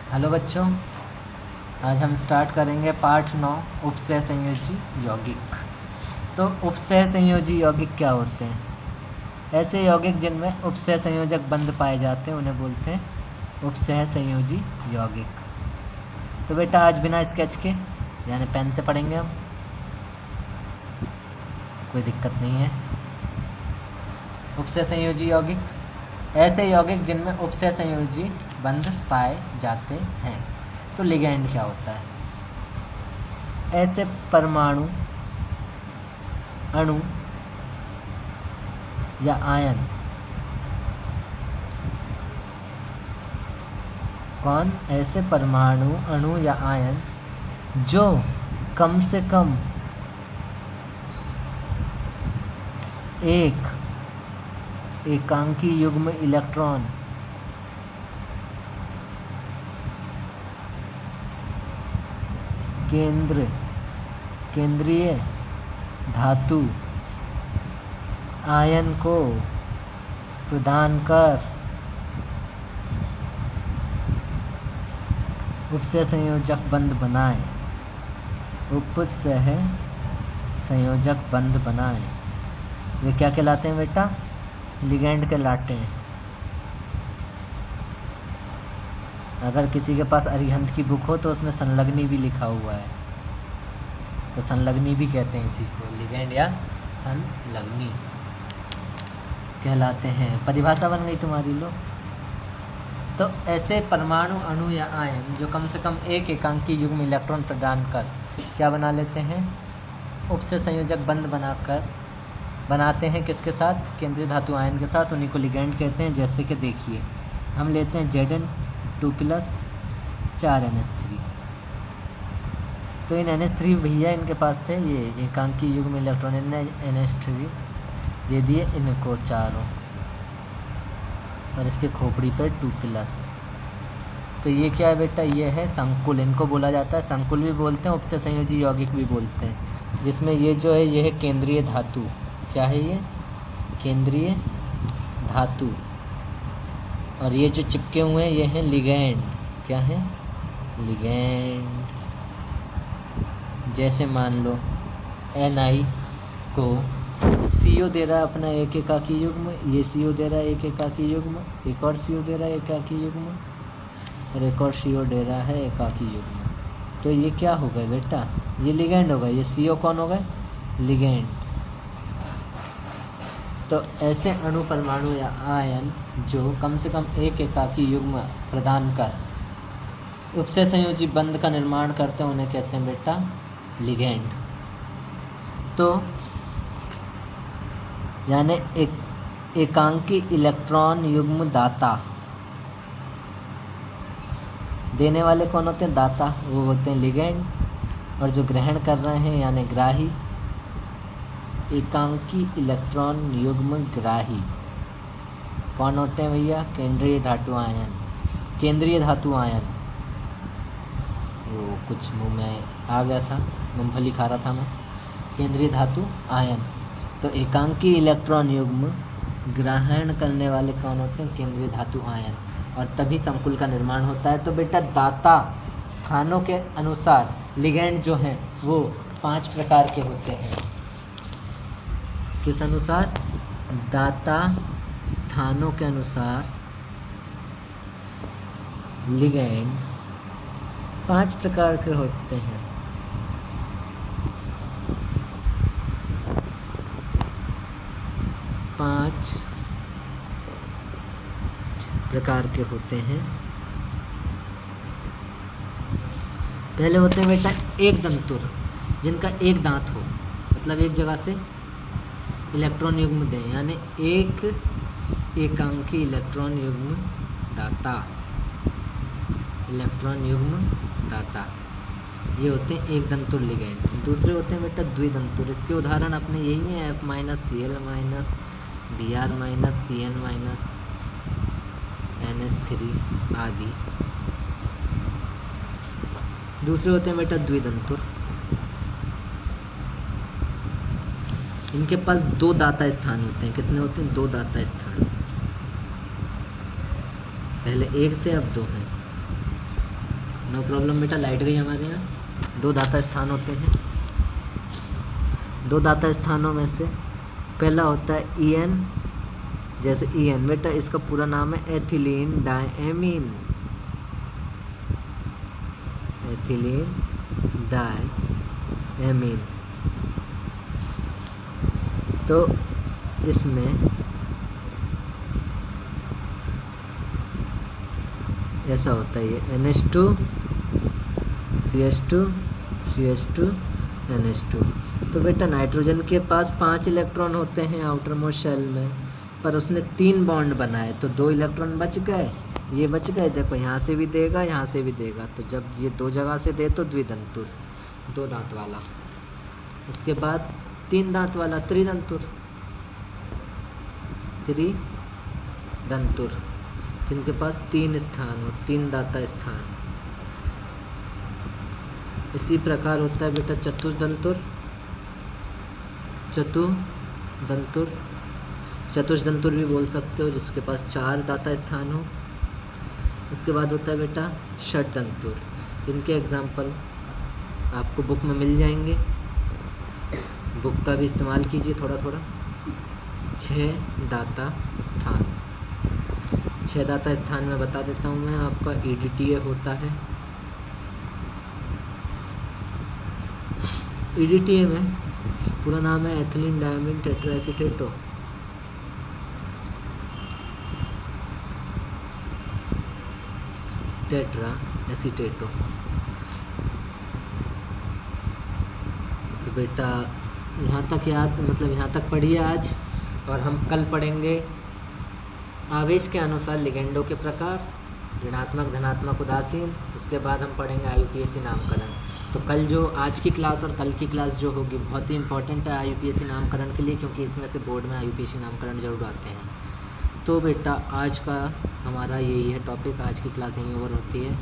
Hello बच्चों, आज हम स्टार्ट करेंगे पाठ 9 उपसय संयोजी यौगिक। तो उपसय संयोजी यौगिक क्या होते हैं? ऐसे यौगिक जिनमें उपसय संयोजक बंध पाए जाते हैं उन्हें बोलते हैं उपसय संयोजी यौगिक। तो बेटा आज बिना स्केच के यानी पेन से पढ़ेंगे हम, कोई दिक्कत नहीं है। उपसय संयोजी यौगिक ऐसे यौगिक जिनमें उपसय संयोजी बंध पाए जाते हैं। तो लिगैंड क्या होता है? ऐसे परमाणु, अणु या आयन ऐसे परमाणु, अणु या आयन जो कम से कम एक एकांकी युग्म इलेक्ट्रॉन केंद्रीय धातु आयन को प्रदान कर उपसय संयोजक बंध बनाए। उपसय संयोजक बंध बनाए वे क्या कहलाते हैं बेटा? लिगैंड कहलाते हैं। अगर किसी के पास अरिहंत की बुक हो तो उसमें संलग्नी भी लिखा हुआ है, तो संलग्नी भी कहते हैं इसी को, लिगैंड या संलग्नी कहलाते हैं। परिभाषा बन गई तुम्हारी लो। तो ऐसे परमाणु, अणु या आयन जो कम से कम एक एकांकी युग्म इलेक्ट्रॉन प्रदान कर क्या बना लेते हैं? उपसय संयोजक बंध बनाते हैं। किसके साथ? केंद्रीय धातु आयन के साथ। उन्हीं को लिगैंड कहते हैं। जैसे कि देखिए, हम लेते हैं Zn2+ 4NH3। तो इन NH3 भैया इनके पास थे ये एकांकी युग्म इलेक्ट्रॉन, NH3 दे दिए इनको चारों और इसके खोपड़ी पे 2+। तो ये क्या है बेटा? ये है संकुल, इनको बोला जाता है संकुल भी बोलते हैं, उपसय संयोजी यौगिक भी बोलते हैं। जिसमें ये जो है ये है केंद्रीय धातु। क्या है ये? केंद्रीय धातु। और ये जो चिपके हुए हैं ये हैं लिगैंड। क्या है? लिगैंड। जैसे मान लो Na को CO दे रहा है अपना एक एकाकी युग्म, ये CO दे रहा है एक एकाकी युग्म, एक और CO दे रहा है एकाकी युग्म, और एक और CO दे रहा है एकाकी युग्म। तो ये क्या हो गए बेटा? ये लिगैंड हो गए। ये CO कौन हो गए? लिगैंड। तो ऐसे अणु, परमाणु या आयन जो कम से कम एक एकाकी युग्म प्रदान कर उपसय संयोजी बंध का निर्माण करते हैं उन्हें कहते हैं बेटा लिगैंड। तो यानी एक एकांकी इलेक्ट्रॉन युग्म दाता, देने वाले कौन होते हैं? दाता, वो होते हैं लिगैंड। और जो ग्रहण कर रहे हैं यानी ग्राही, एकांकी इलेक्ट्रॉन युग्म ग्राही कौन होते हैं भैया? केंद्रीय धातु आयन। केंद्रीय धातु आयन, वो कुछ मुंह में आ गया था, मूंगफली खा रहा था मैं। केंद्रीय धातु आयन। तो एकांकी इलेक्ट्रॉन युग्म ग्रहण करने वाले कौन होते हैं? केंद्रीय धातु आयन। और तभी संकुल का निर्माण होता है। तो बेटा दाता स्थानों के अनुसार लिगैंड जो हैं वो 5 प्रकार के होते हैं। किस अनुसार? दाता स्थानों के अनुसार लिगैंड 5 प्रकार के होते हैं। पांच प्रकार के होते हैं। पहले होते हैं बेटा एक दंतुर, जिनका एक दांत हो, मतलब एक जगह से इलेक्ट्रॉन युग्म दें, यानी एक एकांकी इलेक्ट्रॉन युग्म दाता। इलेक्ट्रॉन युग्म दाता ये होते हैं एक दंतुर लिगैंड। दूसरे होते हैं बेटा द्विदंतुर। इसके उदाहरण अपने यही हैं F-Cl- Br- Cn- NH3 आदि। दूसरे होते हैं बेटा द्विदंतुर। इनके पास 2 दाता स्थान होते हैं। कितने होते हैं? 2 दाता स्थान। पहले एक थे, अब 2 हैं। नो प्रॉब्लम बेटा, लाइट गई हमारे यहाँ। 2 दाता स्थान होते हैं। 2 दाता स्थानों में से पहला होता है EN, जैसे EN बेटा इसका पूरा नाम है एथिलीन डायएमीन। एथिलीन डायएमीन। तो इसमें ऐसा होता है, ये NH2 CH2 CH2 NH2। तो बेटा नाइट्रोजन के पास 5 इलेक्ट्रॉन होते हैं आउटर मोस्ट शेल में, पर उसने 3 बॉन्ड बनाए तो 2 इलेक्ट्रॉन बच गए। ये बच गए, देखो यहाँ से भी देगा यहाँ से भी देगा, तो जब ये 2 जगह से दे तो द्विदंतुर, 2 दांत वाला। उसके बाद 3 दांत वाला त्रिदंतुर, त्रिदंतुर जिनके पास 3 स्थान हो, 3 दाता स्थान। इसी प्रकार होता है बेटा चतुर्दंतुर, चतुर्दंतुर, चतुर्दंतुर भी बोल सकते हो, जिसके पास 4 दाता स्थान हो। इसके बाद होता है बेटा षटदंतुर, इनके एग्जाम्पल आपको बुक में मिल जाएंगे, बुक का भी इस्तेमाल कीजिए थोड़ा थोड़ा। 6 दाता स्थान, 6 दाता स्थान में बता देता हूँ मैं आपका। EDTA होता है, EDTA में पूरा नाम है एथिलीन डायमीन टेट्राएसीटेटो। टेट्राएसीटेटो। तो बेटा यहाँ तक याद, मतलब यहाँ तक पढ़िए आज, और हम कल पढ़ेंगे आवेश के अनुसार लिगेंडों के प्रकार, ऋणात्मक धनात्मक उदासीन। उसके बाद हम पढ़ेंगे IUPAC नामकरण। तो कल जो आज की क्लास और कल की क्लास जो होगी बहुत ही इंपॉर्टेंट है IUPAC नामकरण के लिए, क्योंकि इसमें से बोर्ड में IUPAC नामकरण जरूर आते हैं। तो बेटा आज का हमारा यही है टॉपिक, आज की क्लास यहीं ओवर होती है।